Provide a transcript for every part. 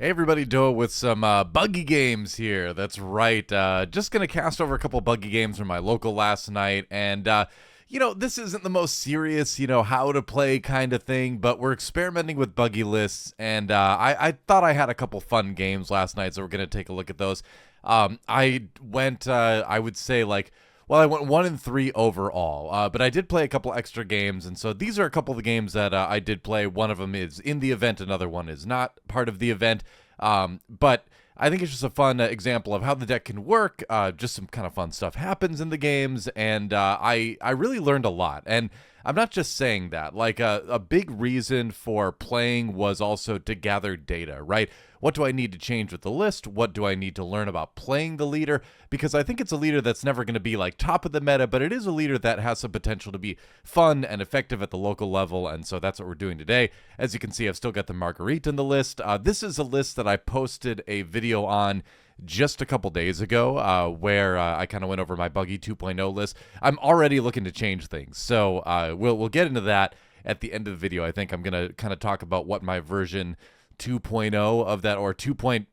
Hey everybody, Doe with some buggy games here. That's right. Just gonna cast over a couple buggy games from my local last night, and this isn't the most serious, how to play kind of thing, but we're experimenting with buggy lists, and I thought I had a couple fun games last night, so we're gonna take a look at those. I went, I would say I went 1-3 overall, but I did play a couple extra games, and so these are a couple of the games that I did play. One of them is in the event, another one is not part of the event, but I think it's just a fun example of how the deck can work. Just some kind of fun stuff happens in the games, and I really learned a lot. And I'm not just saying that. Like a big reason for playing was also to gather data, right? What do I need to change with the list? What do I need to learn about playing the leader? Because I think it's a leader that's never going to be like top of the meta, but it is a leader that has some potential to be fun and effective at the local level, and so that's what we're doing today. As you can see, I've still got the Marguerite in the list. This is a list that I posted a video on just a couple days ago, where I kind of went over my Buggy 2.0 list. I'm already looking to change things, so we'll get into that at the end of the video. I think I'm gonna kind of talk about what my version 2.0 of that, or 2.1,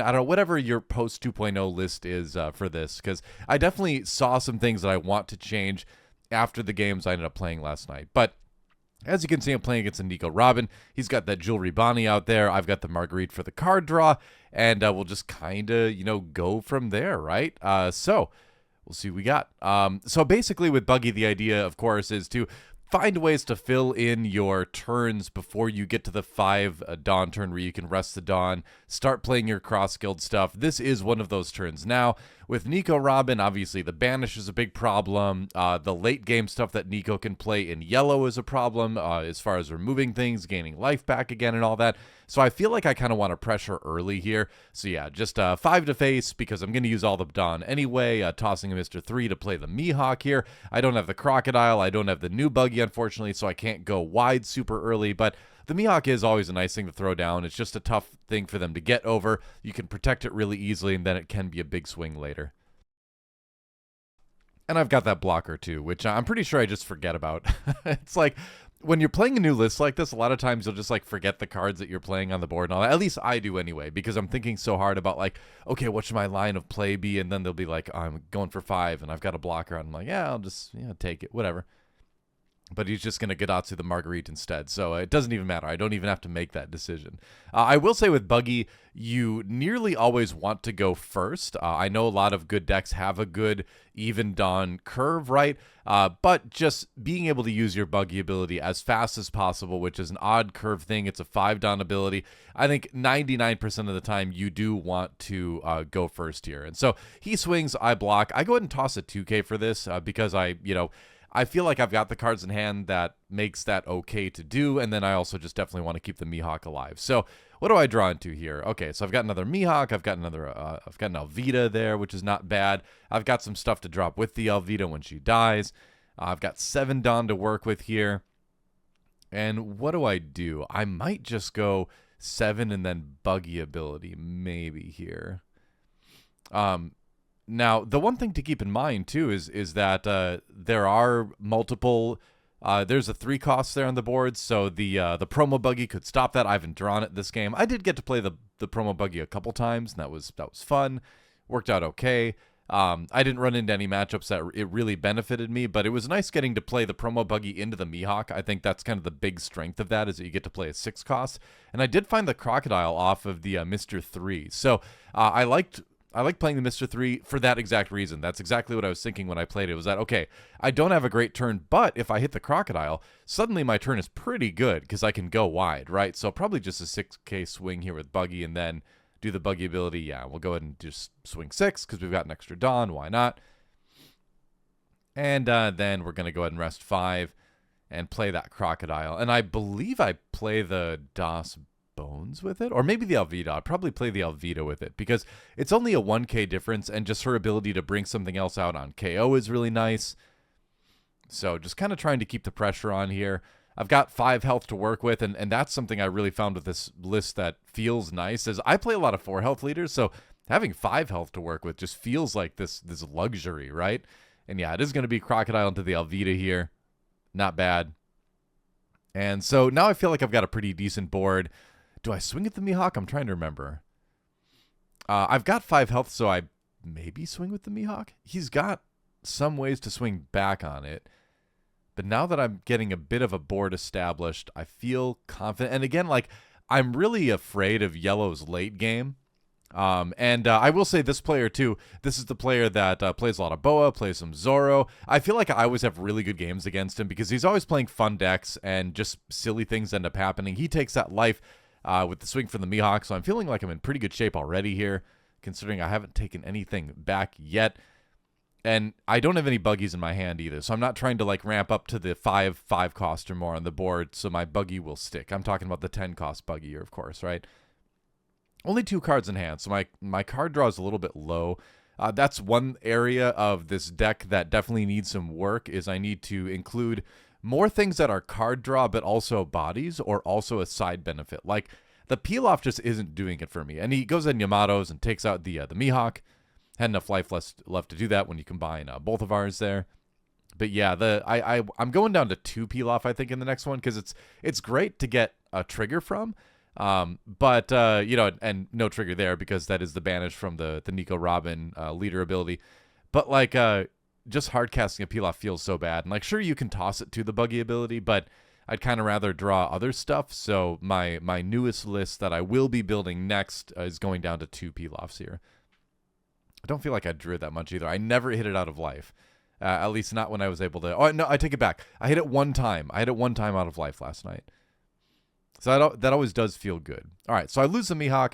I don't know, whatever your post 2.0 list is for this, because I definitely saw some things that I want to change after the games I ended up playing last night. But as you can see, I'm playing against a Nico Robin. He's got that Jewelry Bonnie out there. I've got the Marguerite for the card draw, and we'll just kind of, go from there, right? So we'll see what we got. So basically with Buggy, the idea, of course, is to find ways to fill in your turns before you get to the 5 Dawn turn where you can rest the Dawn, start playing your cross-guild stuff. This is one of those turns. Now, with Nico Robin, obviously the banish is a big problem. The late game stuff that Nico can play in yellow is a problem, as far as removing things, gaining life back again, and all that. So I feel like I kind of want to pressure early here. So yeah, just 5 to face, because I'm going to use all the Dawn anyway, tossing a Mr. 3 to play the Mihawk here. I don't have the Crocodile, I don't have the new Buggy, unfortunately, so I can't go wide super early, but the Mihawk is always a nice thing to throw down. It's just a tough thing for them to get over. You can protect it really easily, and then it can be a big swing later. And I've got that blocker too, which I'm pretty sure I just forget about. It's like, when you're playing a new list like this, a lot of times you'll just forget the cards that you're playing on the board and all that. At least I do anyway, because I'm thinking so hard about okay, what should my line of play be? And then they'll be like, oh, I'm going for 5 and I've got a blocker. And I'm like, yeah, I'll just take it, whatever. But he's just going to Gadatsu the Marguerite instead. So it doesn't even matter. I don't even have to make that decision. I will say with Buggy, you nearly always want to go first. I know a lot of good decks have a good even Dawn curve, right? But just being able to use your Buggy ability as fast as possible, which is an odd curve thing. It's a 5 Dawn ability. I think 99% of the time you do want to go first here. And so he swings, I block. I go ahead and toss a 2K for this because I feel like I've got the cards in hand that makes that okay to do, and then I also just definitely want to keep the Mihawk alive. So what do I draw into here? Okay, so I've got another Mihawk, I've got an Alvida there, which is not bad. I've got some stuff to drop with the Alvida when she dies. I've got 7 Dawn to work with here. And what do? I might just go 7 and then Buggy ability, maybe here. Now, the one thing to keep in mind, too, is that there are multiple... there's a 3 cost there on the board, so the promo Buggy could stop that. I haven't drawn it this game. I did get to play the promo Buggy a couple times, and that was fun. Worked out okay. I didn't run into any matchups that it really benefited me, but it was nice getting to play the promo Buggy into the Mihawk. I think that's kind of the big strength of that, is that you get to play a 6 cost. And I did find the Crocodile off of the Mr. 3. So I like playing the Mr. 3 for that exact reason. That's exactly what I was thinking when I played it, was that, okay, I don't have a great turn, but if I hit the Crocodile, suddenly my turn is pretty good because I can go wide, right? So probably just a 6K swing here with Buggy and then do the Buggy ability. Yeah, we'll go ahead and just swing 6 because we've got an extra Dawn. Why not? And then we're going to go ahead and rest 5 and play that Crocodile. And I believe I play the Das Bones with it, or maybe the Alvida. I'd probably play the Alvida with it because it's only a 1K difference, and just her ability to bring something else out on KO is really nice. So just kind of trying to keep the pressure on here. I've got 5 health to work with, and that's something I really found with this list that feels nice, is I play a lot of 4 health leaders, so having 5 health to work with just feels like this luxury, right? And yeah, it is going to be Crocodile into the Alvida here. Not bad. And so now I feel like I've got a pretty decent board. Do I swing at the Mihawk? I'm trying to remember. I've got 5 health, so I maybe swing with the Mihawk. He's got some ways to swing back on it. But now that I'm getting a bit of a board established, I feel confident. And again, like, I'm really afraid of yellow's late game. I will say this player, too, this is the player that plays a lot of Boa, plays some Zoro. I feel like I always have really good games against him because he's always playing fun decks and just silly things end up happening. He takes that life with the swing from the Mihawk, so I'm feeling like I'm in pretty good shape already here, considering I haven't taken anything back yet. And I don't have any buggies in my hand either, so I'm not trying to like ramp up to the 5 cost or more on the board so my buggy will stick. I'm talking about the 10 cost buggy here, of course, right? Only 2 cards in hand, so my card draw is a little bit low. That's one area of this deck that definitely needs some work, is I need to include more things that are card draw but also bodies or also a side benefit. Like, the peel-off just isn't doing it for me. And he goes in Yamato's and takes out the Mihawk. Had enough life left to do that when you combine both of ours there. But yeah, I'm going down to 2 peel-off, I think, in the next one, because it's great to get a trigger from. But you know, and no trigger there because that is the banish from the Nico Robin leader ability. But like just hard casting a peel-off feels so bad. And like, sure, you can toss it to the buggy ability, but I'd kind of rather draw other stuff. So my newest list that I will be building next is going down to 2 peel-offs here. I don't feel like I drew it that much either. I never hit it out of life. At least not when I was able to. Oh, no, I take it back. I hit it one time. I hit it one time out of life last night. So that always does feel good. All right, so I lose the Mihawk.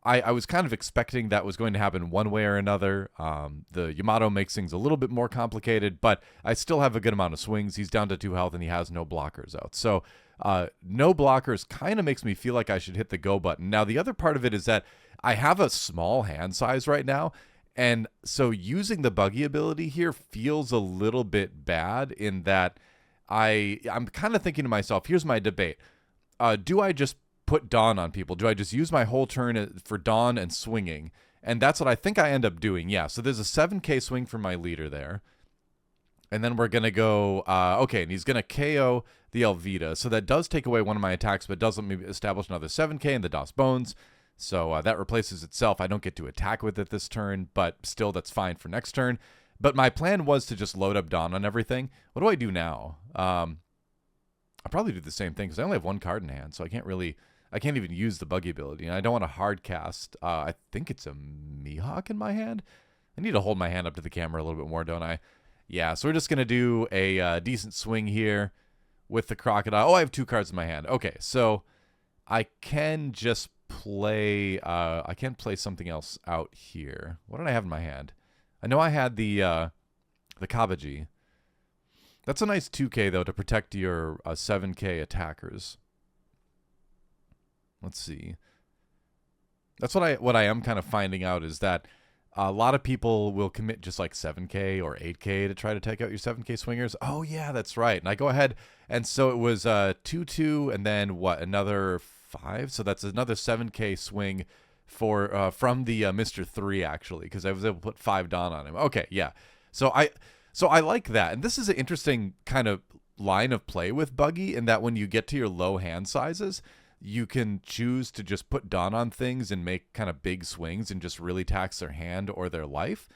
I was kind of expecting that was going to happen one way or another. The Yamato makes things a little bit more complicated, but I still have a good amount of swings. He's down to 2 health, and he has no blockers out. So no blockers kind of makes me feel like I should hit the go button. Now, the other part of it is that I have a small hand size right now, and so using the buggy ability here feels a little bit bad in that I'm kind of thinking to myself, here's my debate. Do I just put Dawn on people? Do I just use my whole turn for Dawn and swinging? And that's what I think I end up doing. Yeah, so there's a 7k swing for my leader there. And then we're going to go, okay, and he's going to KO the Elvita. So that does take away one of my attacks, but does let me establish another 7k in the DOS Bones. So that replaces itself. I don't get to attack with it this turn, but still that's fine for next turn. But my plan was to just load up Dawn on everything. What do I do now? I'll probably do the same thing because I only have 1 card in hand, so I can't even use the buggy ability. And I don't want to hard cast. I think it's a Mihawk in my hand. I need to hold my hand up to the camera a little bit more, don't I? Yeah, so we're just going to do a decent swing here with the Crocodile. Oh, I have 2 cards in my hand. Okay, so I can just play I can play something else out here. What did I have in my hand? I know I had the Kabaji. That's a nice 2k though to protect your 7k attackers. Let's see. That's what I am kind of finding out is that a lot of people will commit just like 7k or 8k to try to take out your 7k swingers. Oh yeah, that's right. And I go ahead, and so it was 2-2 and then what, another 5? So that's another 7k swing for from the Mr. 3 actually, because I was able to put 5 Dawn on him. Okay, yeah. So I like that. And this is an interesting kind of line of play with Buggy in that when you get to your low hand sizes, you can choose to just put Dawn on things and make kind of big swings and just really tax their hand or their life.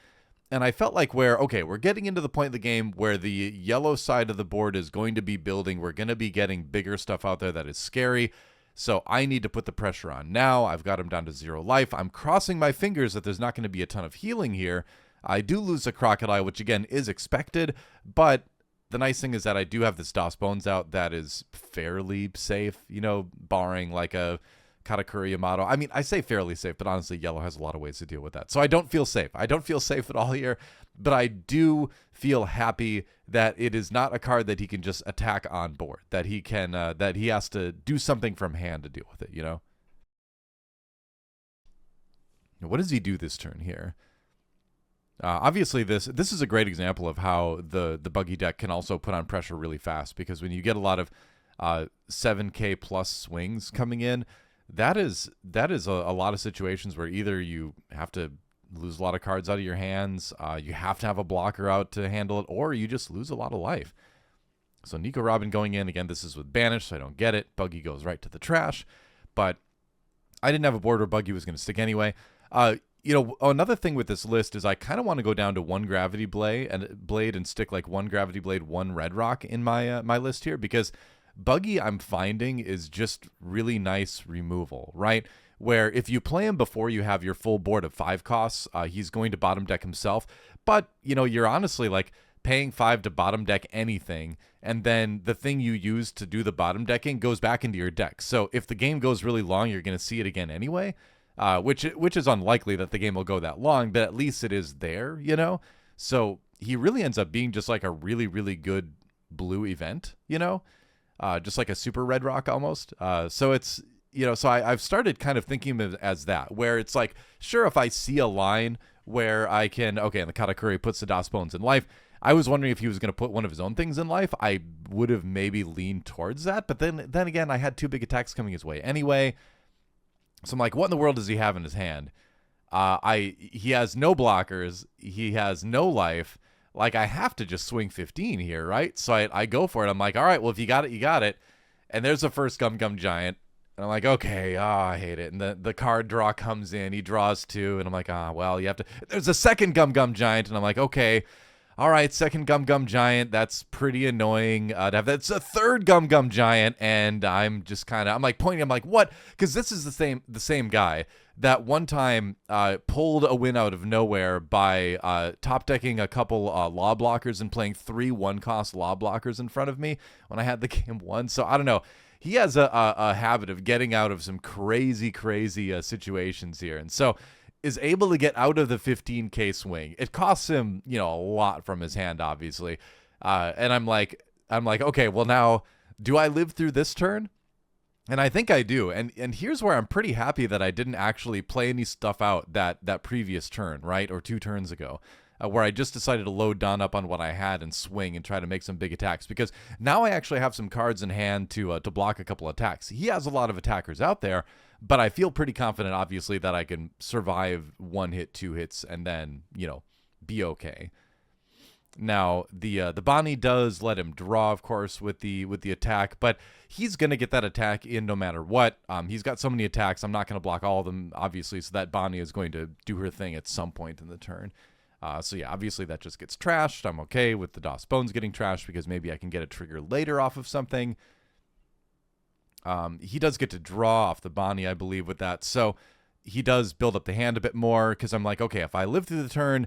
And I felt like we're getting into the point of the game where the yellow side of the board is going to be building. We're going to be getting bigger stuff out there that is scary. So I need to put the pressure on now. I've got him down to 0 life. I'm crossing my fingers that there's not going to be a ton of healing here. I do lose a Crocodile, which again is expected, but the nice thing is that I do have this DOS Bones out that is fairly safe, you know, barring like a Katakuri Yamato. I mean, I say fairly safe, but honestly, yellow has a lot of ways to deal with that. So I don't feel safe. I don't feel safe at all here, but I do feel happy that it is not a card that he can just attack on board, that he can, that he has to do something from hand to deal with it, you know? What does he do this turn here? Obviously, this is a great example of how the buggy deck can also put on pressure really fast, because when you get a lot of 7k plus swings coming in, that is a lot of situations where either you have to lose a lot of cards out of your hands, you have to have a blocker out to handle it, or you just lose a lot of life. So Nico Robin going in, again, this is with Banish, so I don't get it. Buggy goes right to the trash, but I didn't have a board where Buggy was going to stick anyway. Another thing with this list is I kind of want to go down to one gravity blade and stick like one gravity blade, one red rock in my my list here, because Buggy, I'm finding, is just really nice removal, right? Where if you play him before you have your full board of 5 costs, he's going to bottom deck himself. But, you're honestly like paying 5 to bottom deck anything, and then the thing you use to do the bottom decking goes back into your deck. So if the game goes really long, you're going to see it again anyway, which is unlikely that the game will go that long, but at least it is there, So he really ends up being just like a really, really good blue event, just like a super red rock almost. So it's, so I've started kind of thinking of it as that, where it's like, sure, if I see a line where I can, and the Katakuri puts the Das Bones in life. I was wondering if he was going to put one of his own things in life. I would have maybe leaned towards that. But then again, I had 2 big attacks coming his way anyway. So I'm like, what in the world does he have in his hand? He has no blockers. He has no life. Like, I have to just swing 15 here, right? So I go for it. I'm like, all right, well, if you got it, you got it. And there's the first Gum Gum Giant. And I'm like, okay, I hate it. And the card draw comes in. He draws 2. And I'm like, well, you have to. There's a second Gum Gum Giant. And I'm like, okay, all right, second Gum Gum Giant. That's pretty annoying to have. That's a third Gum Gum Giant. And I'm just kind of, I'm like pointing. I'm like, what? Because this is the same guy that one time pulled a win out of nowhere by top decking a couple law blockers and playing 3 1-cost law blockers in front of me when I had the game won. So I don't know. He has a habit of getting out of some crazy situations here. And so is able to get out of the 15K swing. It costs him, a lot from his hand, obviously. And I'm like, okay, well now, do I live through this turn? And I think I do. And here's where I'm pretty happy that I didn't actually play any stuff out that previous turn, right? Or 2 turns ago, where I just decided to load Don up on what I had and swing and try to make some big attacks. Because now I actually have some cards in hand to block a couple attacks. He has a lot of attackers out there, but I feel pretty confident, obviously, that I can survive 1 hit, 2 hits, and then, be okay. Now, the Bonnie does let him draw, of course, with the attack, but he's going to get that attack in no matter what. He's got so many attacks, I'm not going to block all of them, obviously, so that Bonnie is going to do her thing at some point in the turn. So yeah, obviously that just gets trashed. I'm okay with the Das Bones getting trashed because maybe I can get a trigger later off of something. He does get to draw off the Bonnie, I believe, with that. So he does build up the hand a bit more because I'm like, okay, if I live through the turn,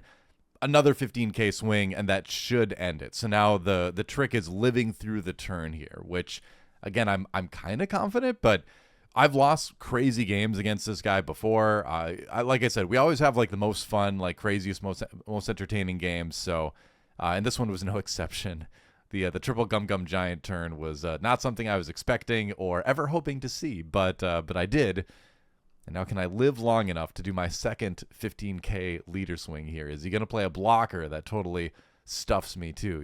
another 15K swing, and that should end it. So now the trick is living through the turn here, which, again, I'm kind of confident, but I've lost crazy games against this guy before. Like I said, we always have like the most fun, like craziest, most entertaining games. So, and this one was no exception. The triple Gum Gum Giant turn was not something I was expecting or ever hoping to see, but I did. And now can I live long enough to do my second 15K leader swing here? Is he going to play a blocker that totally stuffs me too,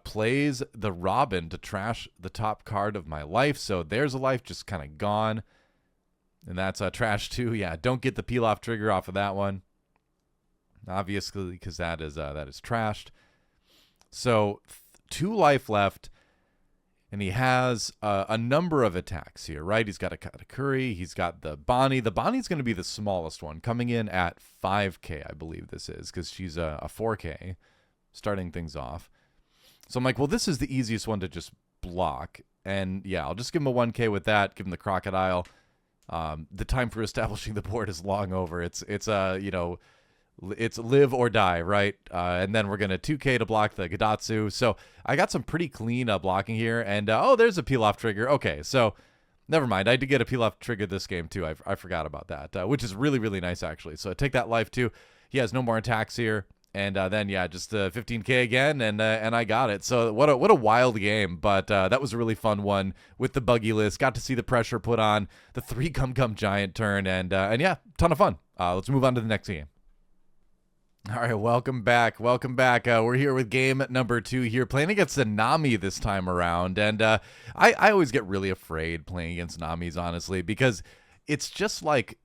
Plays the Robin to trash the top card of my life. So there's a life just kind of gone. And that's trash too. Yeah, don't get the peel off trigger off of that one. Obviously, because that is trashed. So 2 life left. And he has a number of attacks here, right? He's got a Katakuri. He's got the Bonnie. The Bonnie's going to be the smallest one, coming in at 5K, I believe this is, because she's a 4K, starting things off. So I'm like, well, this is the easiest one to just block. And yeah, I'll just give him a 1K with that, give him the Crocodile. The time for establishing the board is long over. It's live or die, right? And then we're going to 2K to block the Gadatsu. So I got some pretty clean blocking here. And, there's a peel-off trigger. Okay, so never mind. I did get a peel-off trigger this game, too. I forgot about that, which is really, really nice, actually. So take that life, too. He has no more attacks here. And then, yeah, just 15K again, and I got it. So what a wild game. But that was a really fun one with the Buggy list. Got to see the pressure put on the 3 Gum Gum Giant turn. And yeah, ton of fun. Let's move on to the next game. All right, welcome back. We're here with game number 2 here, playing against the Nami this time around. And I always get really afraid playing against Namis, honestly, because it's just like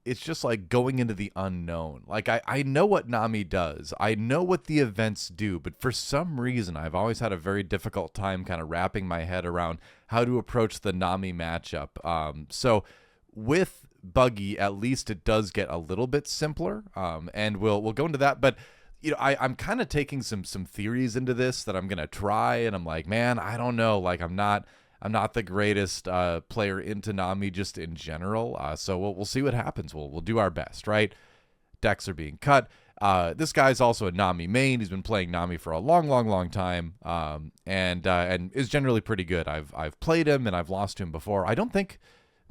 going into the unknown. Like, I know what Nami does. I know what the events do, but for some reason, I've always had a very difficult time kind of wrapping my head around how to approach the Nami matchup. So with Buggy, at least it does get a little bit simpler, and we'll go into that. But I'm kind of taking some theories into this that I'm gonna try, and I'm like, man, I don't know. Like, I'm not the greatest player into Nami just in general. So we'll see what happens. We'll do our best, right? Decks are being cut. This guy's also a Nami main. He's been playing Nami for a long time, and is generally pretty good. I've played him and I've lost to him before. I don't think.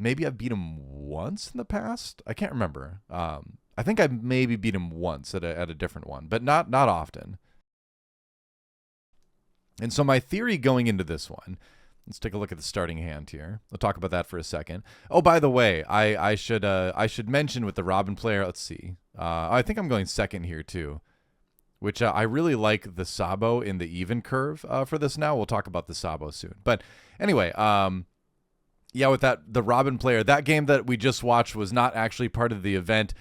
Maybe I've beat him once in the past. I can't remember. I think I maybe beat him once at a different one, but not often. And so my theory going into this one, let's take a look at the starting hand here. We'll talk about that for a second. Oh, by the way, I should mention with the Robin player. Let's see. I think I'm going second here too, which I really like the Sabo in the even curve for this now. We'll talk about the Sabo soon. But anyway, yeah, with the Robin player, that game that we just watched was not actually part of the event.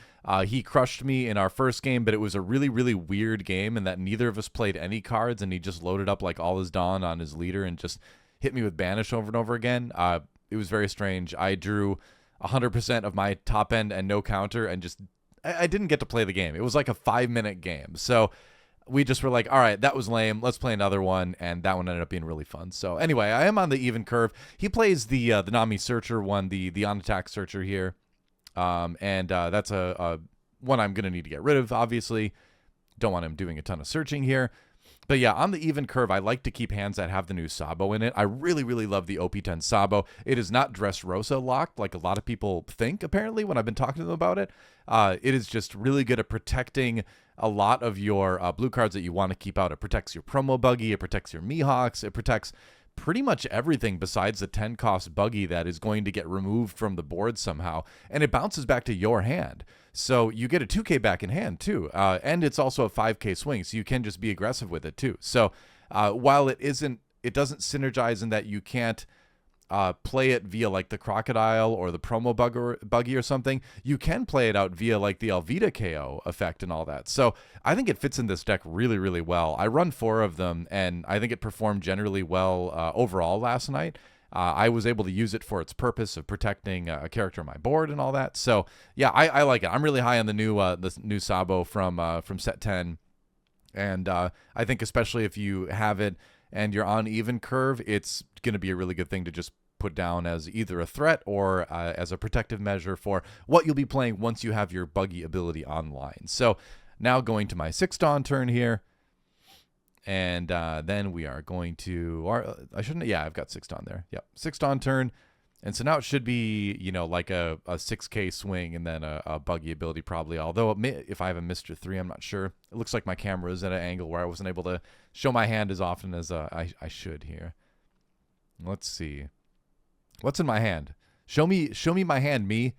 He crushed me in our first game, but it was a really, really weird game in that neither of us played any cards, and he just loaded up like all his Dawn on his leader and just hit me with Banish over and over again. It was very strange. I drew 100% of my top end and no counter, and just I didn't get to play the game. It was like a 5-minute game. So we just were like, all right, that was lame. Let's play another one, and that one ended up being really fun. So anyway, I am on the even curve. He plays the Nami Searcher one, the on-attack Searcher here, and that's a one I'm going to need to get rid of, obviously. Don't want him doing a ton of searching here. But yeah, on the even curve, I like to keep hands that have the new Sabo in it. I really, really love the OP10 Sabo. It is not Dressrosa locked like a lot of people think, apparently, when I've been talking to them about it. It is just really good at protecting a lot of your blue cards that you want to keep out. It protects your promo Buggy. It protects your Mihawks. It protects pretty much everything besides the 10-cost Buggy that is going to get removed from the board somehow. And it bounces back to your hand. So you get a 2K back in hand, too. And it's also a 5K swing, so you can just be aggressive with it, too. So while it doesn't synergize in that you can't play it via like the Crocodile or the promo Buggy or something, you can play it out via like the Alvida KO effect and all that. So I think it fits in this deck really, really well. I run 4 of them, and I think it performed generally well overall last night. I was able to use it for its purpose of protecting a character on my board and all that. So yeah, I like it. I'm really high on the new Sabo from set 10, and I think especially if you have it and you're on even curve, it's going to be a really good thing to just put down as either a threat or as a protective measure for what you'll be playing once you have your Buggy ability online. So now going to my 6 Dawn turn here. And then we are going to, or I shouldn't, yeah, I've got 6 Dawn there. Yep, 6 Dawn turn. And so now it should be, like a 6K swing and then a Buggy ability probably. Although if I have a Mr. 3, I'm not sure. It looks like my camera is at an angle where I wasn't able to show my hand as often as I should here. Let's see. What's in my hand? Show me my hand, me.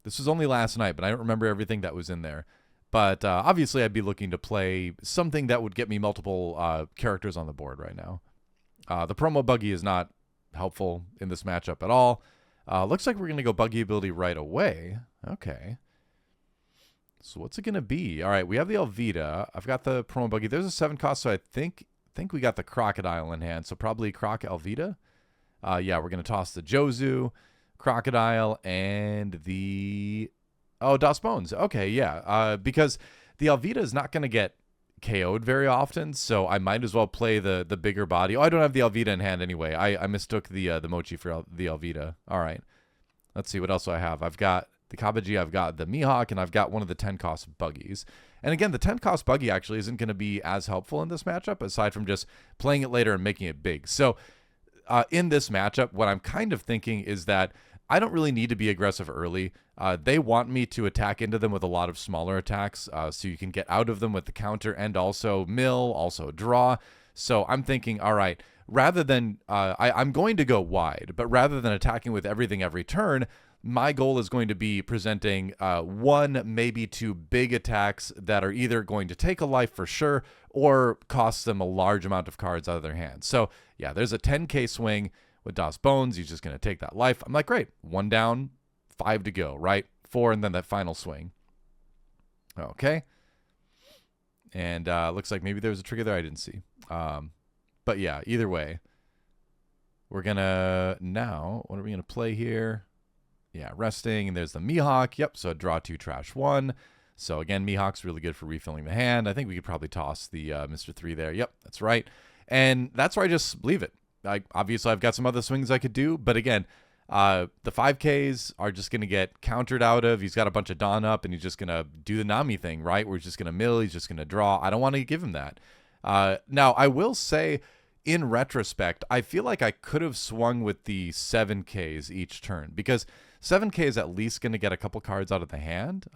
This was only last night, but I don't remember everything that was in there. But obviously, I'd be looking to play something that would get me multiple characters on the board right now. The promo Buggy is not helpful in this matchup at all. Looks like we're going to go Buggy ability right away. Okay. So what's it going to be? All right, we have the Alvida. I've got the promo Buggy. There's a 7 cost, so I think we got the Crocodile in hand. So probably Croc Alvida. Yeah, we're going to toss the Jozu, Crocodile, and the... Oh, Das Bones. Okay, yeah. Because the Alvida is not going to get KO'd very often, so I might as well play the bigger body. Oh, I don't have the Alvida in hand anyway. I mistook the Mochi for the Alvida. All right. Let's see what else do I have. I've got the Kabaji, I've got the Mihawk, and I've got one of the 10-cost Buggies. And again, the 10-cost Buggy actually isn't going to be as helpful in this matchup, aside from just playing it later and making it big. So in this matchup, what I'm kind of thinking is that I don't really need to be aggressive early. They want me to attack into them with a lot of smaller attacks, so you can get out of them with the counter and also mill, also draw. So I'm thinking, all right, rather than I'm going to go wide, but rather than attacking with everything every turn, my goal is going to be presenting 1, maybe 2 big attacks that are either going to take a life for sure or cost them a large amount of cards out of their hands. So yeah, there's a 10K swing with Das Bones. He's just going to take that life. I'm like, great, 1 down, 5 to go, right? 4, and then that final swing. Okay. And looks like maybe there was a trigger there I didn't see. But yeah, either way, we're going to now, what are we going to play here? Yeah, resting, and there's the Mihawk. Yep, so draw 2, trash 1. So again, Mihawk's really good for refilling the hand. I think we could probably toss the Mr. 3 there. Yep, that's right. And that's where I just leave it. Obviously, I've got some other swings I could do, but again, the 5Ks are just going to get countered out of. He's got a bunch of Dawn up, and he's just going to do the Nami thing, right? Where he's just going to mill, he's just going to draw. I don't want to give him that. Now, I will say, in retrospect, I feel like I could have swung with the 7Ks each turn, because 7K is at least going to get a couple cards out of the hand.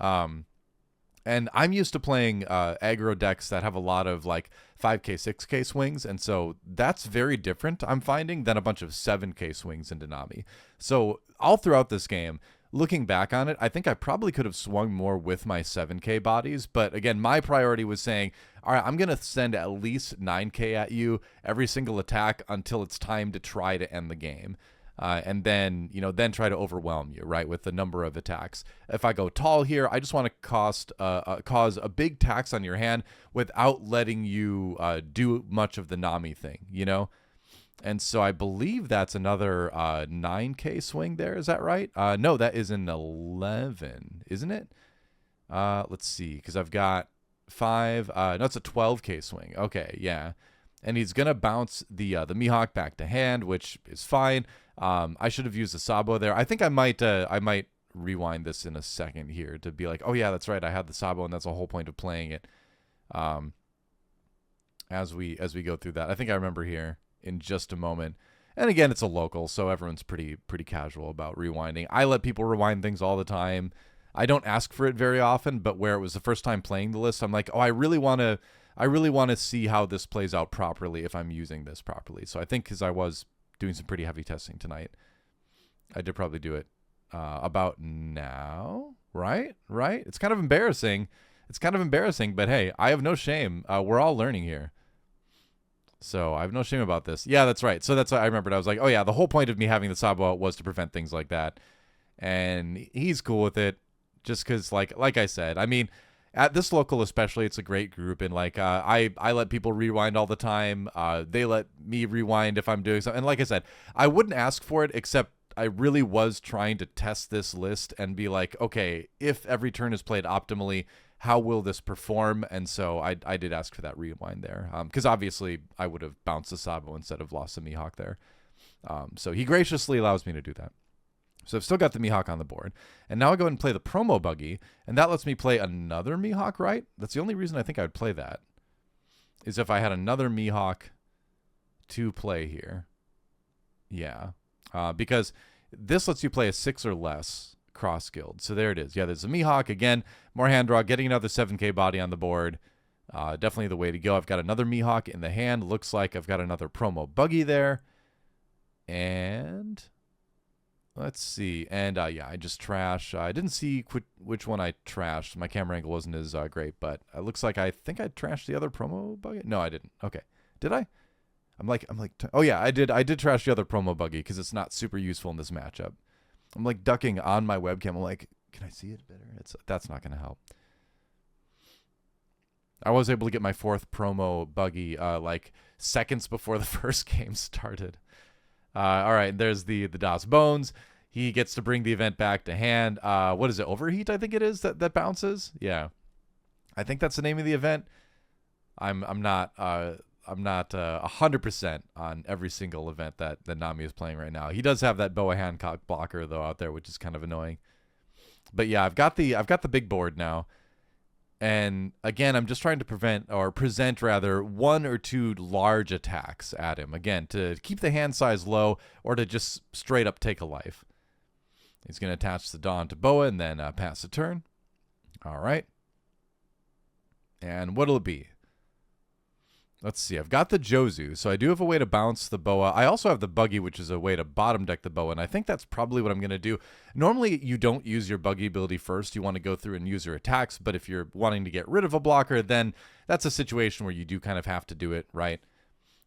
And I'm used to playing aggro decks that have a lot of like 5K, 6K swings. And so that's very different, I'm finding, than a bunch of 7K swings into Nami. So all throughout this game, looking back on it, I think I probably could have swung more with my 7K bodies. But again, my priority was saying, all right, I'm going to send at least 9K at you every single attack until it's time to try to end the game. And then, then try to overwhelm you, right, with the number of attacks. If I go tall here, I just want to cause a big tax on your hand without letting you do much of the Nami thing, And so I believe that's another 9K swing there. Is that right? No, that is an 11, isn't it? Let's see, because I've got 5. No, it's a 12K swing. Okay, yeah. And he's going to bounce the Mihawk back to hand, which is fine. I should have used the Sabo there. I think I might rewind this in a second here to be like, oh yeah, that's right, I had the Sabo, and that's the whole point of playing it. As we go through that, I think I remember here in just a moment. And again, it's a local, so everyone's pretty casual about rewinding. I let people rewind things all the time. I don't ask for it very often, but where it was the first time playing the list, I'm like, oh, I really want to see how this plays out properly if I'm using this properly. So I think because I was doing some pretty heavy testing tonight, I did probably do it about now, right? It's kind of embarrassing. But hey, I have no shame. We're all learning here. So I have no shame about this. Yeah, that's right. So that's what I remembered. I was like, oh yeah, the whole point of me having the Sabo out was to prevent things like that. And he's cool with it just because, like I said, I mean, at this local especially, it's a great group, and like I let people rewind all the time. They let me rewind if I'm doing something. And like I said, I wouldn't ask for it, except I really was trying to test this list and be like, okay, if every turn is played optimally, how will this perform? And so I did ask for that rewind there, because obviously I would have bounced the Sabo instead of lost the Mihawk there. So he graciously allows me to do that. So I've still got the Mihawk on the board. And now I go ahead and play the promo buggy, and that lets me play another Mihawk, right? That's the only reason I think I would play that, is if I had another Mihawk to play here. Yeah. Because this lets you play a 6 or less cross guild. So there it is. Yeah, there's a Mihawk. Again, more hand draw, getting another 7K body on the board. Definitely the way to go. I've got another Mihawk in the hand. Looks like I've got another promo buggy there. And let's see. And yeah, I just trash. I didn't see which one I trashed. My camera angle wasn't as great, but it looks like I think I trashed the other promo buggy. No, I didn't. Okay. Did I? I'm like, oh yeah, I did trash the other promo buggy because it's not super useful in this matchup. I'm like ducking on my webcam. I'm like, can I see it better? That's not going to help. I was able to get my 4th promo buggy like seconds before the first game started. All right, there's the Das Bones. He gets to bring the event back to hand. What is it? Overheat, I think it is, that bounces. Yeah, I think that's the name of the event. I'm not 100% on every single event that Nami is playing right now. He does have that Boa Hancock blocker though out there, which is kind of annoying. But yeah, I've got the big board now. And again, I'm just trying to present 1 or 2 large attacks at him. Again, to keep the hand size low or to just straight up take a life. He's going to attach the Dawn to Boa and then pass the turn. All right. And what'll it be? Let's see. I've got the Jozu, so I do have a way to bounce the Boa. I also have the Buggy, which is a way to bottom deck the Boa, and I think that's probably what I'm going to do. Normally, you don't use your Buggy ability first. You want to go through and use your attacks, but if you're wanting to get rid of a blocker, then that's a situation where you do kind of have to do it, right?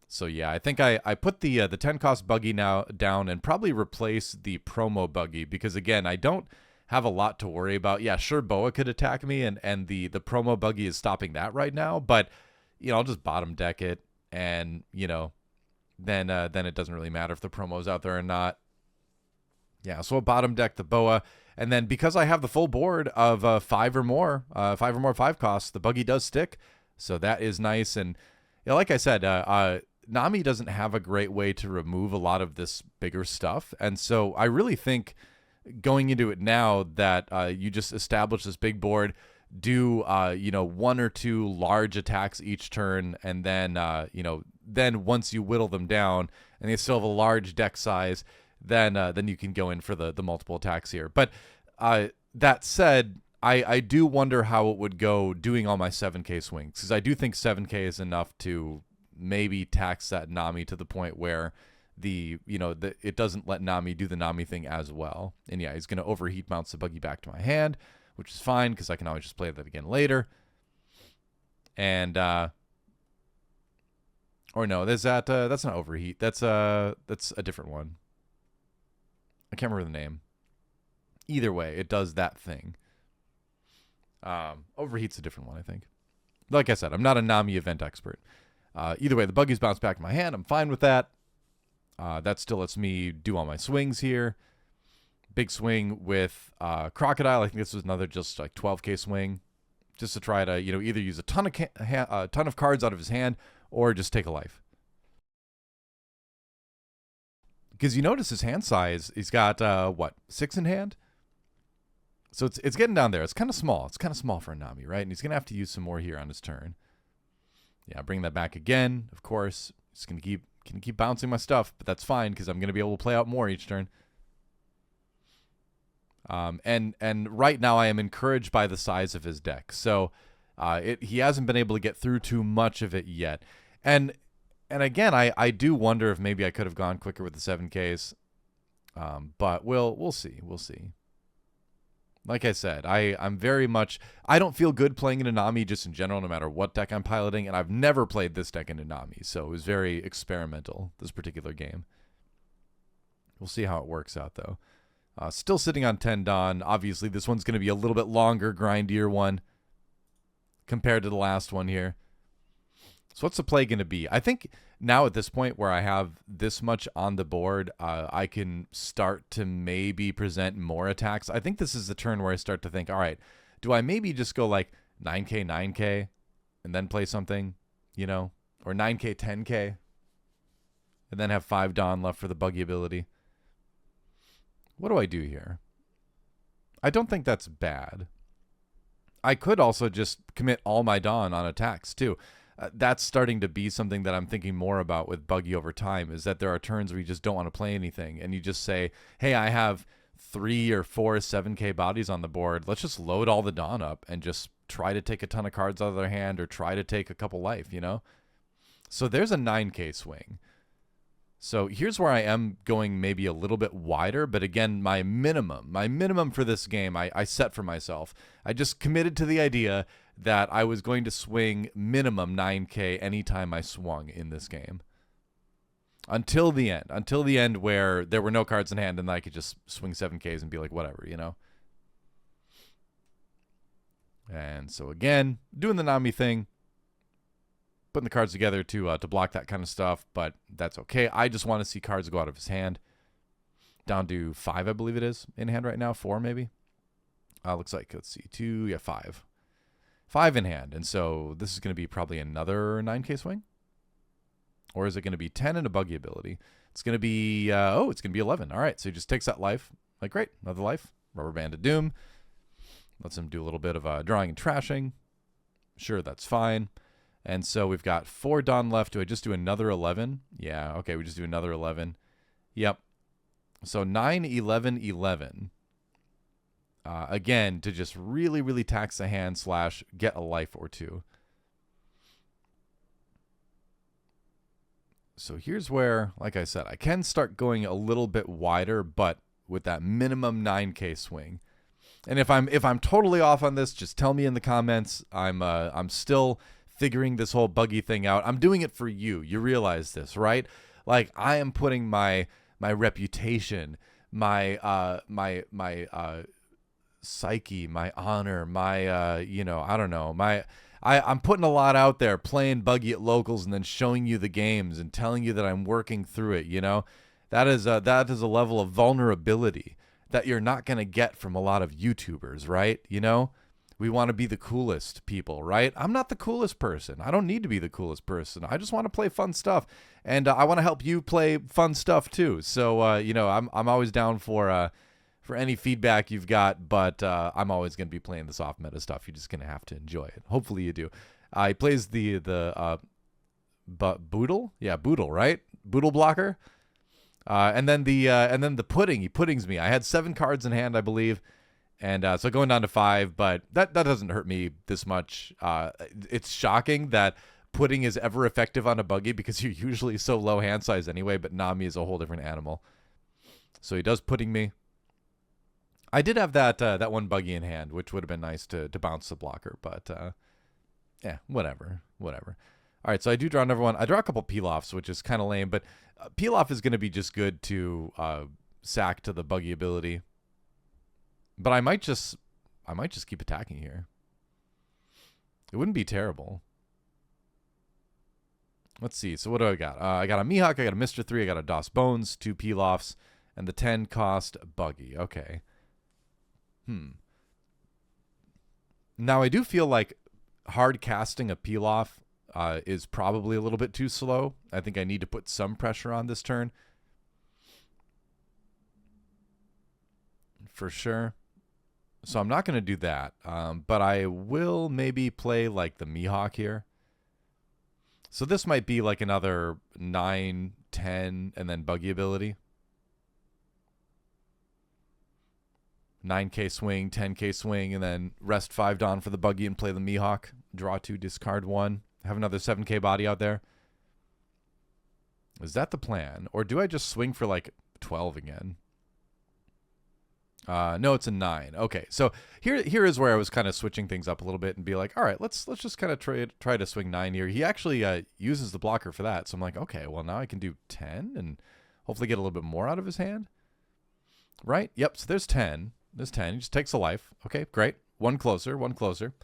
So yeah, I think I put the 10 cost Buggy now down and probably replace the promo Buggy because, again, I don't have a lot to worry about. Yeah, sure, Boa could attack me, and the promo Buggy is stopping that right now, but I'll just bottom deck it, and then it doesn't really matter if the promo's out there or not. Yeah, so I'll bottom deck the Boa. And then because I have the full board of 5 costs, the buggy does stick. So that is nice. And like I said, Nami doesn't have a great way to remove a lot of this bigger stuff. And so I really think going into it now that you just establish this big board, do 1 or 2 large attacks each turn, and then then once you whittle them down and they still have a large deck size, then you can go in for the multiple attacks here. But that said, I do wonder how it would go doing all my 7K swings, because I do think 7K is enough to maybe tax that Nami to the point where it doesn't let Nami do the Nami thing as well. And yeah, he's going to overheat bounce the buggy back to my hand, which is fine because I can always just play that again later. And or no, that's not overheat. That's a different one. I can't remember the name. Either way, it does that thing. Overheat's a different one, I think. Like I said, I'm not a Nami event expert. Either way, the buggies bounce back in my hand. I'm fine with that. That still lets me do all my swings here. Big swing with Crocodile. I think this was another just like 12K swing, just to try to either use a ton of cards out of his hand or just take a life. Because you notice his hand size, he's got 6 in hand. So it's getting down there. It's kind of small. It's kind of small for a Nami, right? And he's gonna have to use some more here on his turn. Yeah, bring that back again. Of course, just gonna keep bouncing my stuff, but that's fine because I'm gonna be able to play out more each turn. And right now I am encouraged by the size of his deck. So he hasn't been able to get through too much of it yet. And again, I do wonder if maybe I could have gone quicker with the 7Ks. But we'll see. We'll see. Like I said, I'm very much, I don't feel good playing in Nami just in general, no matter what deck I'm piloting, and I've never played this deck in Nami, so it was very experimental, this particular game. We'll see how it works out, though. Still sitting on 10 Dawn. Obviously, this one's going to be a little bit longer, grindier one compared to the last one here. So what's the play going to be? I think now at this point where I have this much on the board, I can start to maybe present more attacks. I think this is the turn where I start to think, all right, do I maybe just go like 9K, 9K, and then play something, or 9K, 10K, and then have 5 Dawn left for the buggy ability? What do I do here? I don't think that's bad. I could also just commit all my Dawn on attacks too. That's starting to be something that I'm thinking more about with Buggy over time, is that there are turns where you just don't want to play anything, and you just say, hey, I have 3 or 4 7K bodies on the board. Let's just load all the Dawn up and just try to take a ton of cards out of their hand or try to take a couple life, So there's a 9K swing. So here's where I am going maybe a little bit wider, but again, my minimum for this game, I set for myself. I just committed to the idea that I was going to swing minimum 9K anytime I swung in this game. Until the end where there were no cards in hand and I could just swing 7Ks and be like, whatever, And so again, doing the Nami thing, putting the cards together to block that kind of stuff, but that's okay. I just want to see cards go out of his hand. Down to 5, I believe it is, in hand right now. 4, maybe. Looks like, let's see, 2, yeah, 5. 5 in hand, and so this is going to be probably another 9K swing? Or is it going to be 10 and a buggy ability? It's going to be, it's going to be 11. All right, so he just takes that life. Like, great, another life. Rubber Band of Doom. Lets him do a little bit of drawing and trashing. Sure, that's fine. And so we've got 4 Dawn left. Do I just do another 11? Yeah, okay, we just do another 11. Yep. So 9, 11, 11. Again, to just really, really tax the hand / get a life or 2. So here's where, like I said, I can start going a little bit wider, but with that minimum 9K swing. And if I'm totally off on this, just tell me in the comments. I'm still figuring this whole buggy thing out. I'm doing it for you. You realize this, right? Like, I am putting my reputation, my psyche, my honor, my I don't know, I'm putting a lot out there, playing buggy at locals and then showing you the games and telling you that I'm working through it, That is a level of vulnerability that you're not going to get from a lot of YouTubers, right? You know, we want to be the coolest people, right? I'm not the coolest person. I don't need to be the coolest person. I just want to play fun stuff, and I want to help you play fun stuff too. So you know, I'm always down for any feedback you've got, but I'm always going to be playing the soft meta stuff. You're just going to have to enjoy it. Hopefully you do. He plays the Boodle, yeah, Boodle, right? Boodle blocker. And then the pudding. He puddings me. I had 7 cards in hand, I believe, and so going down to 5. But that doesn't hurt me this much. It's shocking that pudding is ever effective on a buggy because you're usually so low hand size anyway. But Nami is a whole different animal. So he does pudding me. I did have that one buggy in hand, which would have been nice to bounce the blocker, but yeah, whatever. All right, so I do draw another one. I draw a couple peel-offs, which is kind of lame, but peel-off is going to be just good to sack to the buggy ability. But I might just keep attacking here. It wouldn't be terrible. Let's see. So what do I got? I got a Mihawk, I got a Mr. 3, I got a DOS Bones, 2 peel-offs, and the 10 cost buggy. Okay. Now I do feel like hard casting a peel-off is probably a little bit too slow. I think I need to put some pressure on this turn. For sure. So I'm not going to do that. But I will maybe play like the Mihawk here. So this might be like another 9, 10, and then buggy ability. 9k swing, 10k swing, and then rest 5 Dawn for the buggy and play the Mihawk. Draw 2, discard 1. Have another 7k body out there. Is that the plan? Or do I just swing for like 12 again? No, it's a 9. Okay, so here is where I was kind of switching things up a little bit and be like, all right, let's just kind of try to swing 9 here. He actually uses the blocker for that, so I'm like, okay, well now I can do 10 and hopefully get a little bit more out of his hand. Right? Yep, so there's 10. There's 10. He just takes a life. Okay, great. One closer.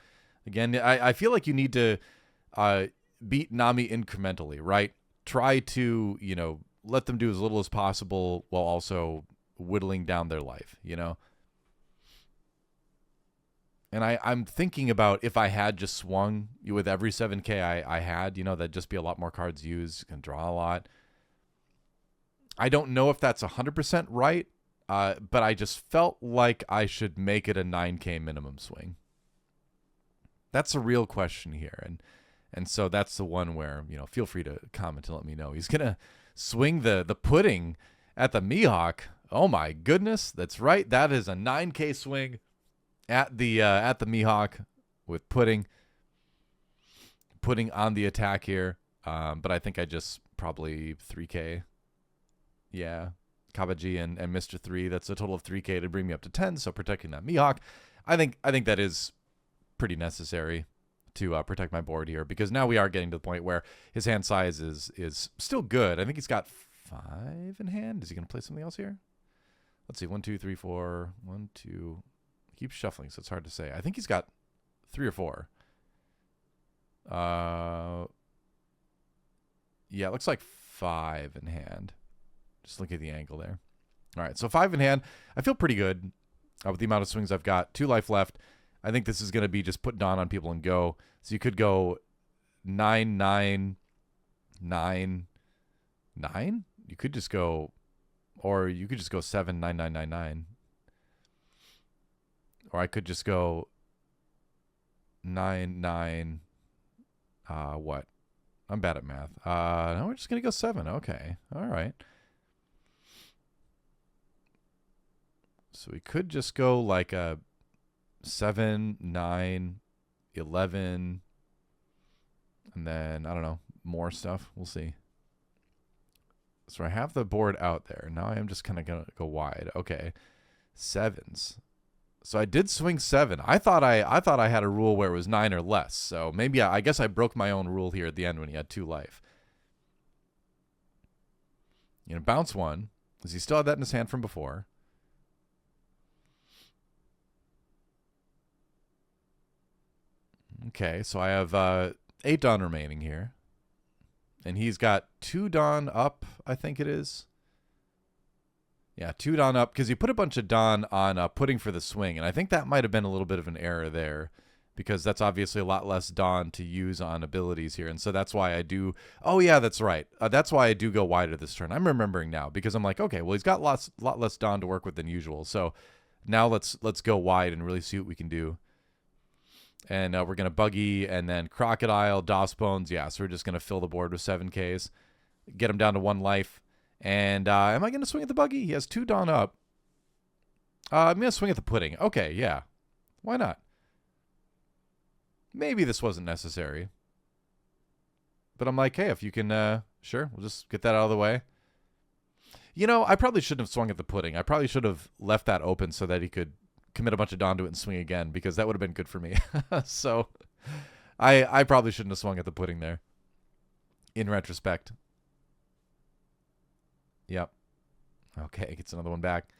Again, I feel like you need to beat Nami incrementally, right? Try to, you know, let them do as little as possible while also whittling down their life, you know? And I'm thinking about if I had just swung with every 7k I had, you know, that'd just be a lot more cards used and draw a lot. I don't know if that's 100% right. But I just felt like I should make it a 9k minimum swing. That's a real question here. And so that's the one where, you know, feel free to comment and let me know. He's going to swing the pudding at the Mihawk. Oh, my goodness. That's right. That is a 9k swing at the Mihawk with pudding on the attack here. But I think I just probably 3k. Yeah. Kabaji and Mr. 3, that's a total of 3k to bring me up to 10, so protecting that Mihawk, I think that is pretty necessary to protect my board here, because now we are getting to the point where his hand size is still good. I think he's got 5 in hand. Is he going to play something else here? Let's see, 1, 2, 3, 4, 1, 2, keep shuffling, so it's hard to say. I think he's got 3 or 4. Yeah, it looks like 5 in hand. Just look at the angle there. All right, so 5 in hand. I feel pretty good with the amount of swings I've got. 2 life left. I think this is going to be just put Dawn on people and go. So you could go 9, 9, 9, 9. You could just go, or you could just go 7, 9, 9, 9, 9. Or I could just go 9, 9, what? I'm bad at math. No, we're just going to go 7. Okay. All right. So we could just go like a 7, 9, 11, and then, I don't know, more stuff. We'll see. So I have the board out there. Now I am just kind of going to go wide. Okay. 7s. So I did swing 7. I thought I had a rule where it was 9 or less. So maybe I guess I broke my own rule here at the end when he had 2 life. You know, bounce 1. Does he still have that in his hand from before? Okay, so I have 8 Dawn remaining here. And he's got 2 Dawn up, I think it is. Yeah, 2 Dawn up, because you put a bunch of Dawn on putting for the swing, and I think that might have been a little bit of an error there, because that's obviously a lot less Dawn to use on abilities here, and so that's why I do... Oh, yeah, that's right. That's why I do go wider this turn. I'm remembering now, because I'm like, okay, well, he's got lot less Dawn to work with than usual, so now let's go wide and really see what we can do. And we're going to Buggy, and then Crocodile, DOS Bones. Yeah, so we're just going to fill the board with 7Ks, get him down to 1 life. And am I going to swing at the Buggy? He has 2 Dawn up. I'm going to swing at the Pudding. Okay, yeah. Why not? Maybe this wasn't necessary. But I'm like, hey, if you can, sure, we'll just get that out of the way. You know, I probably shouldn't have swung at the Pudding. I probably should have left that open so that he could commit a bunch of Dawn to it and swing again, because that would have been good for me. So I probably shouldn't have swung at the Pudding there, in retrospect. Yep. Okay, gets another one back.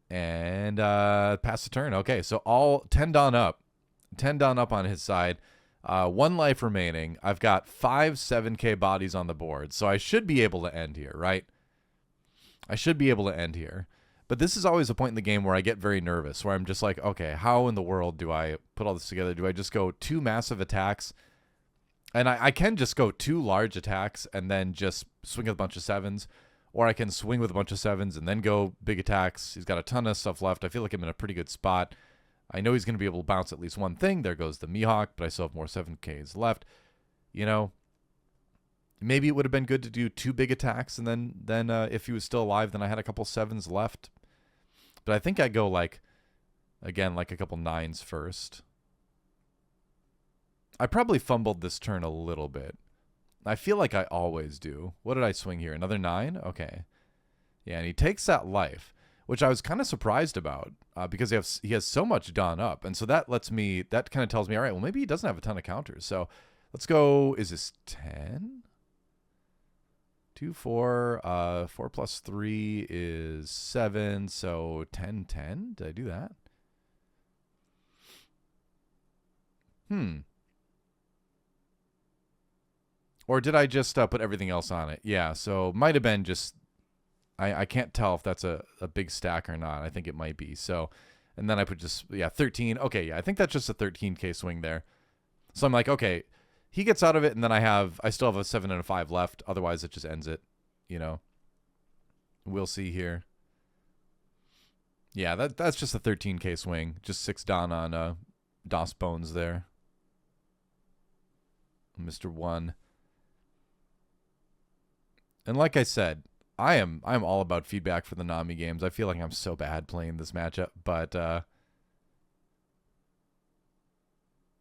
And pass the turn. Okay, so all 10 Dawn up. 10 Dawn up on his side. 1 life remaining. I've got 5 7K bodies on the board, so I should be able to end here, right? I should be able to end here. But this is always a point in the game where I get very nervous, where I'm just like, okay, how in the world do I put all this together? Do I just go 2 massive attacks? And I can just go 2 large attacks and then just swing with a bunch of 7s. Or I can swing with a bunch of 7s and then go big attacks. He's got a ton of stuff left. I feel like I'm in a pretty good spot. I know he's going to be able to bounce at least one thing. There goes the Mihawk, but I still have more 7Ks left. You know, maybe it would have been good to do 2 big attacks, and then if he was still alive, then I had a couple 7s left. But I think I go, like, again, like a couple 9s first. I probably fumbled this turn a little bit. I feel like I always do. What did I swing here? Another 9? Okay. Yeah, and he takes that life, which I was kind of surprised about because he has so much Dawn up. And so that kind of tells me, all right, well, maybe he doesn't have a ton of counters. So let's go, is this 10? 2, 4. 4 plus 3 is 7. So 10, 10. Did I do that? Or did I just put everything else on it? Yeah, so might have been just... I can't tell if that's a big stack or not. I think it might be. So, and then I put just... Yeah, 13. Okay, yeah, I think that's just a 13K swing there. So I'm like, okay, he gets out of it, and then I still have a 7 and a 5 left. Otherwise, it just ends it, you know. We'll see here. Yeah, that's just a 13K swing. Just 6 Dawn on DOS Bones there. Mr. 1. And like I said, I'm all about feedback for the Nami games. I feel like I'm so bad playing this matchup, but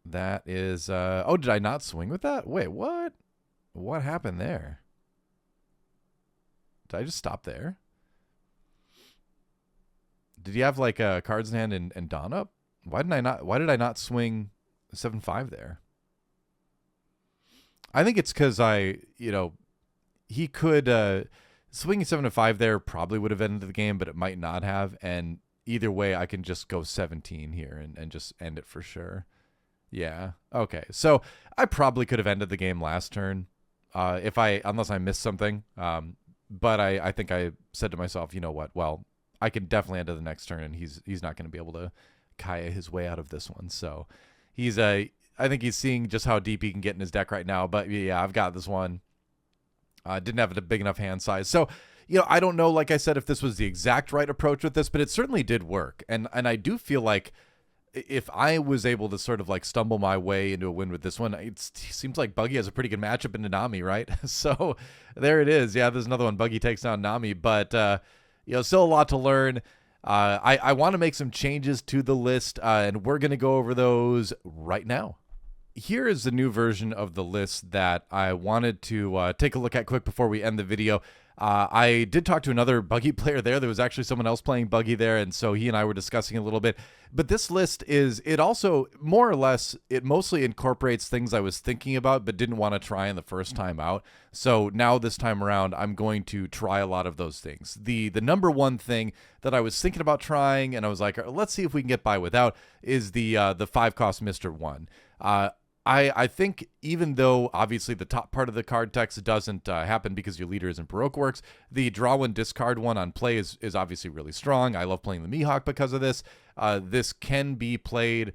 that is oh, did I not swing with that? Wait, what? What happened there? Did I just stop there? Did he have like cards in hand and Dawn up? Why did I not swing 7-5 there? I think it's because he could swinging 7-5 there probably would have ended the game, but it might not have. And either way, I can just go 17 here and just end it for sure. Yeah. Okay. So I probably could have ended the game last turn, unless I missed something. But I think I said to myself, you know what? Well, I can definitely end it the next turn, and he's not going to be able to Kaya his way out of this one. So I think he's seeing just how deep he can get in his deck right now. But yeah, I've got this one. Didn't have a big enough hand size. So, I don't know, like I said, if this was the exact right approach with this, but it certainly did work. And I do feel like if I was able to sort of like stumble my way into a win with this one, it seems like Buggy has a pretty good matchup into Nami, right? So there it is. Yeah, there's another one. Buggy takes down Nami, but, still a lot to learn. I want to make some changes to the list, and we're going to go over those right now. Here is the new version of the list that I wanted to take a look at quick before we end the video. I did talk to another Buggy player there. There was actually someone else playing Buggy there, and so he and I were discussing a little bit. But this list it also, more or less, it mostly incorporates things I was thinking about but didn't want to try in the first time out. So now this time around, I'm going to try a lot of those things. The number one thing that I was thinking about trying, and I was like, let's see if we can get by without, is the 5-cost Mr. 1. I think even though obviously the top part of the card text doesn't happen because your leader isn't Baroque Works, the draw one, discard one on play is obviously really strong. I love playing the Mihawk because of this. This can be played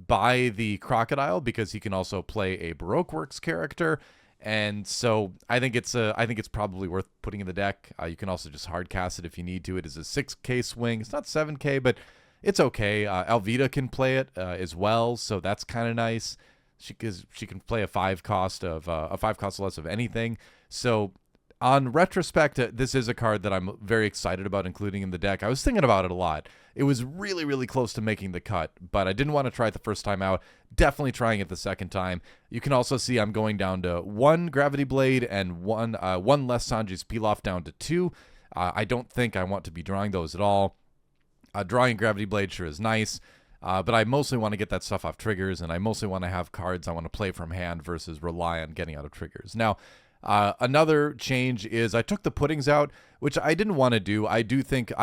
by the Crocodile because he can also play a Baroque Works character. And so I think it's probably worth putting in the deck. You can also just hard cast it if you need to. It is a 6K swing. It's not 7K, but it's okay. Alvida can play it as well, so that's kind of nice. She can play a 5 cost of a 5 cost less of anything. So on retrospect, this is a card that I'm very excited about including in the deck. I was thinking about it a lot. It was really, really close to making the cut, but I didn't want to try it the first time out. Definitely trying it the second time. You can also see I'm going down to 1 Gravity Blade and one less Sanji's Pilaf down to 2. I don't think I want to be drawing those at all. Drawing Gravity Blade sure is nice. But I mostly want to get that stuff off triggers, and I mostly want to have cards I want to play from hand versus rely on getting out of triggers. Now, another change is I took the puddings out, which I didn't want to do. I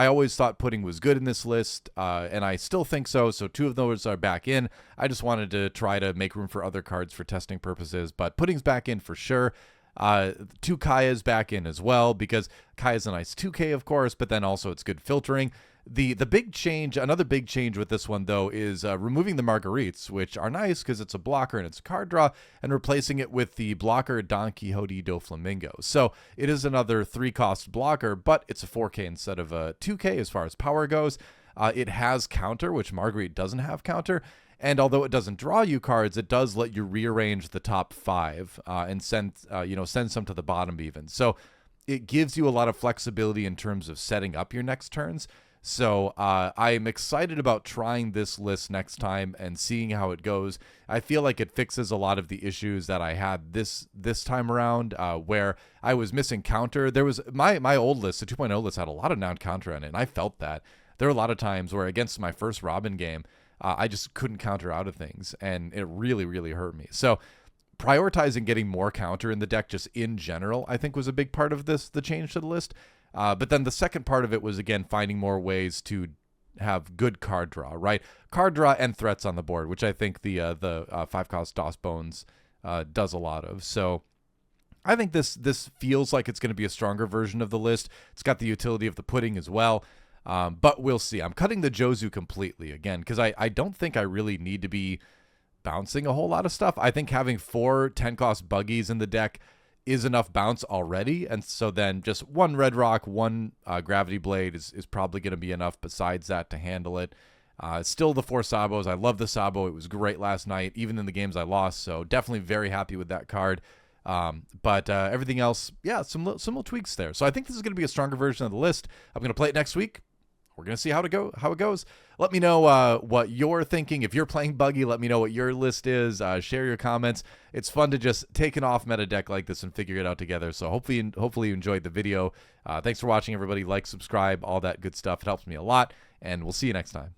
always thought pudding was good in this list, and I still think so. So 2 of those are back in. I just wanted to try to make room for other cards for testing purposes, but pudding's back in for sure. 2 Kaya's back in as well, because Kaya's a nice 2K, of course, but then also it's good filtering. The big change, another big change with this one, though, is removing the Marguerites, which are nice because it's a blocker and it's a card draw, and replacing it with the blocker Don Quixote do Flamingo. So it is another 3-cost blocker, but it's a 4K instead of a 2K as far as power goes. It has counter, which Marguerite doesn't have counter. And although it doesn't draw you cards, it does let you rearrange the top 5 and send some to the bottom even. So it gives you a lot of flexibility in terms of setting up your next turns. So I'm excited about trying this list next time and seeing how it goes. I feel like it fixes a lot of the issues that I had this time around, where I was missing counter. There was my old list, the 2.0 list, had a lot of non-counter in it, and I felt that. There were a lot of times where against my first Robin game, I just couldn't counter out of things, and it really, really hurt me. So prioritizing getting more counter in the deck just in general, I think was a big part of the change to the list. But then the second part of it was, again, finding more ways to have good card draw, right? Card draw and threats on the board, which I think the 5-cost DOS Bones does a lot of. So I think this feels like it's going to be a stronger version of the list. It's got the utility of the pudding as well. But we'll see. I'm cutting the Jozu completely, again, because I don't think I really need to be bouncing a whole lot of stuff. I think having 4 10-cost buggies in the deck is enough bounce already, and so then just 1 Red Rock, 1 Gravity Blade is probably going to be enough besides that to handle it. Still the 4 Sabos. I love the Sabo. It was great last night, even in the games I lost, so definitely very happy with that card. But everything else, yeah, some little tweaks there. So I think this is going to be a stronger version of the list. I'm going to play it next week. We're going to see how it goes. Let me know what you're thinking. If you're playing Buggy, let me know what your list is. Share your comments. It's fun to just take an off-meta deck like this and figure it out together. So hopefully you enjoyed the video. Thanks for watching, everybody. Like, subscribe, all that good stuff. It helps me a lot, and we'll see you next time.